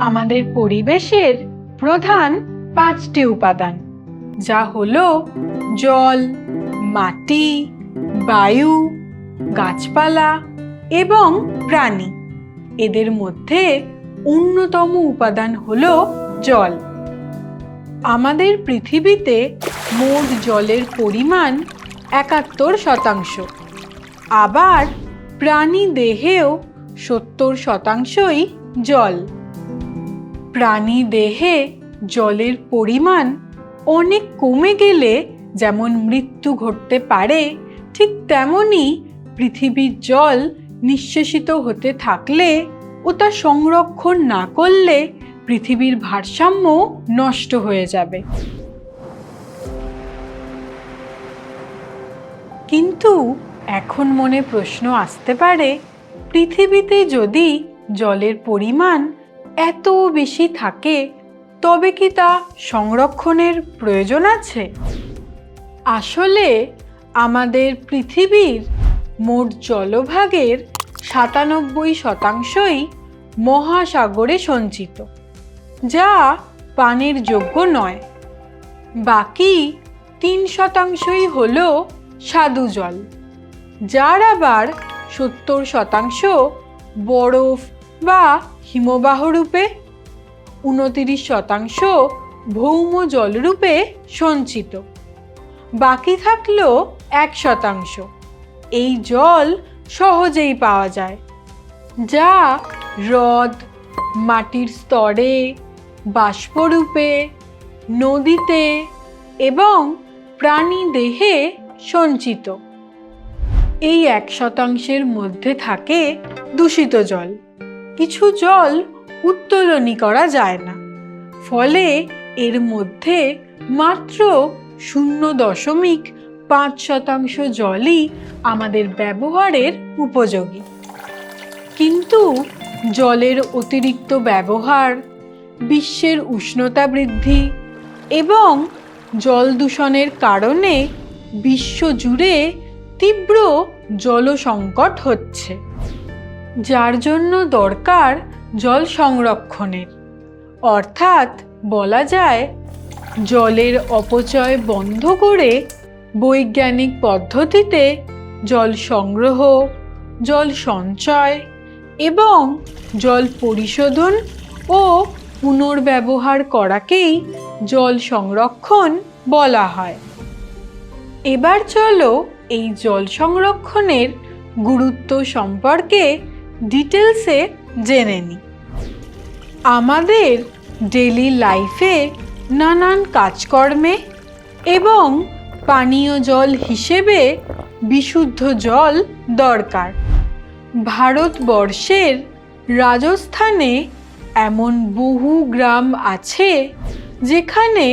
আমাদের পরিবেশের প্রধান 5টি উপাদান, যা হলো জল, মাটি, বায়ু, গাছপালা এবং প্রাণী। এদের মধ্যে অন্যতম উপাদান হলো জল। আমাদের পৃথিবীতে মোট জলের পরিমাণ 71%। আবার প্রাণী দেহেও 70%ই জল। প্রাণী দেহে জলের পরিমাণ অনেক কমে গেলে যেমন মৃত্যু ঘটতে পারে, ঠিক তেমনি পৃথিবীর জল নিঃশেষিত হতে থাকলে ও তা সংরক্ষণ না করলে পৃথিবীর ভারসাম্য নষ্ট হয়ে যাবে। কিন্তু এখন মনে প্রশ্ন আসতে পারে, পৃথিবীতে যদি জলের পরিমাণ এত বেশি থাকে, তবে কি তা সংরক্ষণের প্রয়োজন আছে? আসলে আমাদের পৃথিবীর মোট জলভাগের 97%ই মহাসাগরে সঞ্চিত, যা পানের যোগ্য নয়। বাকি 3%ই হলো স্বাদু জল, যার আবার 70% বরফ বা হিমবাহ রূপে, 29% ভৌম জলরূপে সঞ্চিত। বাকি থাকলো 1%। এই জল সহজেই পাওয়া যায়, যা হ্রদ, মাটির স্তরে, বাষ্পরূপে, নদীতে এবং প্রাণী দেহে সঞ্চিত। এই 1%-এর মধ্যে থাকে দূষিত জল। কিছু জল উত্তোলনই করা যায় না, ফলে এর মধ্যে মাত্র 0.5% জলই আমাদের ব্যবহারের উপযোগী। কিন্তু জলের অতিরিক্ত ব্যবহার, বিশ্বের উষ্ণতা বৃদ্ধি এবং জল দূষণের কারণে বিশ্বজুড়ে তীব্র জল সংকট হচ্ছে, যার জন্য দরকার জল সংরক্ষণের। অর্থাৎ বলা যায়, জলের অপচয় বন্ধ করে বৈজ্ঞানিক পদ্ধতিতে জল সংগ্রহ, জল সঞ্চয় এবং জল পরিশোধন ও পুনর্ব্যবহার করাকেই জল সংরক্ষণ বলা হয়। এবার চলো এই জল সংরক্ষণের গুরুত্ব সম্পর্কে ডিটেলসে জেনে নিই। আমাদের ডেইলি লাইফে নানান কাজকর্মে এবং পানীয় জল হিসেবে বিশুদ্ধ জল দরকার। ভারতবর্ষের রাজস্থানে এমন বহু গ্রাম আছে যেখানে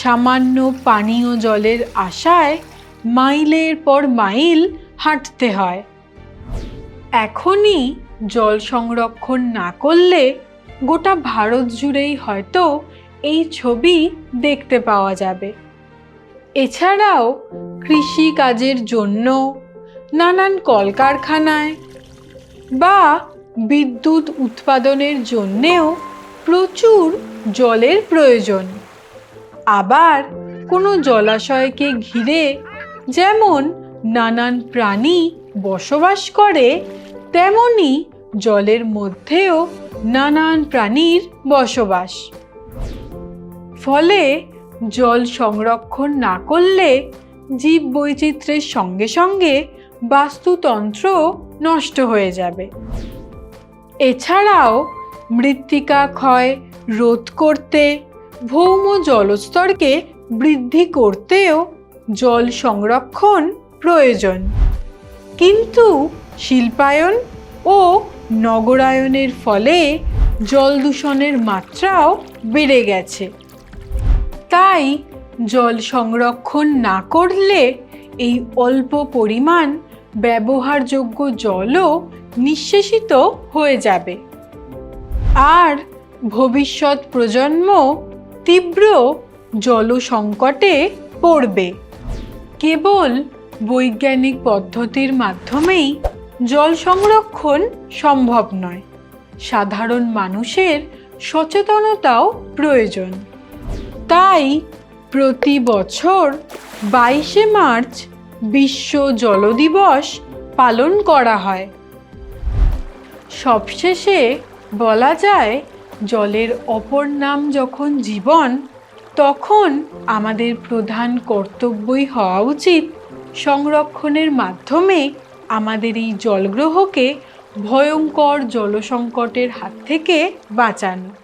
সামান্য পানীয় জলের আশায় মাইলের পর মাইল হাঁটতে হয়। এখনই জল সংরক্ষণ না করলে গোটা ভারত জুড়েই হয়তো এই ছবি দেখতে পাওয়া যাবে। এছাড়াও কৃষি কাজের জন্য, নানান কলকারখানায় বা বিদ্যুৎ উৎপাদনের জন্যেও প্রচুর জলের প্রয়োজন। আবার কোনো জলাশয়কে ঘিরে যেমন নানান প্রাণী বসবাস করে, তেমনি জলের মধ্যেও নানান প্রাণীর বসবাস। ফলে জল সংরক্ষণ না করলে জীববৈচিত্র্যের সঙ্গে সঙ্গে বাস্তুতন্ত্র নষ্ট হয়ে যাবে। এছাড়াও মৃত্তিকা ক্ষয় রোধ করতে, ভৌম জলস্তরকে বৃদ্ধি করতেও জল সংরক্ষণ প্রয়োজন। কিন্তু শিল্পায়ন ও নগরায়নের ফলে জল দূষণের মাত্রাও বেড়ে গেছে। তাই জল সংরক্ষণ না করলে এই অল্প পরিমাণ ব্যবহারযোগ্য জলও নিঃশেষিত হয়ে যাবে, আর ভবিষ্যৎ প্রজন্ম তীব্র জল সংকটে পড়বে। কেবল বৈজ্ঞানিক পদ্ধতির মাধ্যমেই জল সংরক্ষণ সম্ভব নয়। সাধারণ মানুষের সচেতনতাও প্রয়োজন। তাই প্রতি বছর 22শে মার্চ বিশ্ব জল দিবস পালন করা হয়। সবশেষে বলা যায়, জলের অপর নাম যখন জীবন, তখন আমাদের প্রধান কর্তব্যই হওয়া উচিত সংরক্ষণের মাধ্যমে আমাদের এই জলগ্রহকে ভয়ঙ্কর জলসংকটের হাত থেকে বাঁচানো।